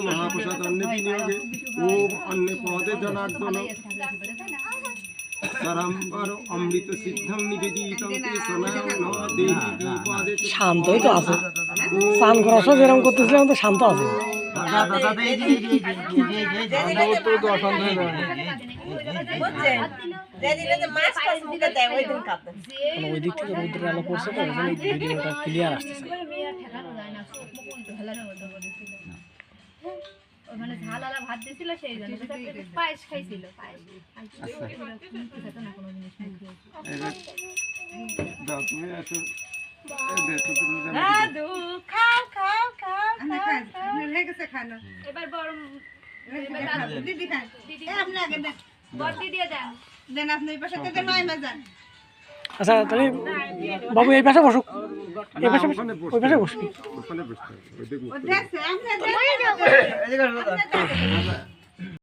মহাপ্রসাদ অন্য বিনিয়োগে ওম অন্য পদে জনার্দন অমৃত সিদ্ধং নিবেদিতং শান্তই তো আছে, স্নান করার সময় যেরকম করতেছিলাম তো শান্ত আছে। ওই দিক থেকে রৌদ্রের আলো পড়ছে তো ভিডিওটা ক্লিয়ার আসতেছে। মানে ঝালালা ভাত দিছিল সেই জন্য পায়েস খাইছিল এবার বড় দিদি খান আপনি আগে দেন বড় দিদি দেন আপনি এই পাশে থেকে নয় মাজান। আচ্ছা তাহলে বাবু এই পাশে বসুক, এই পাশে ওই পাশে বসবি।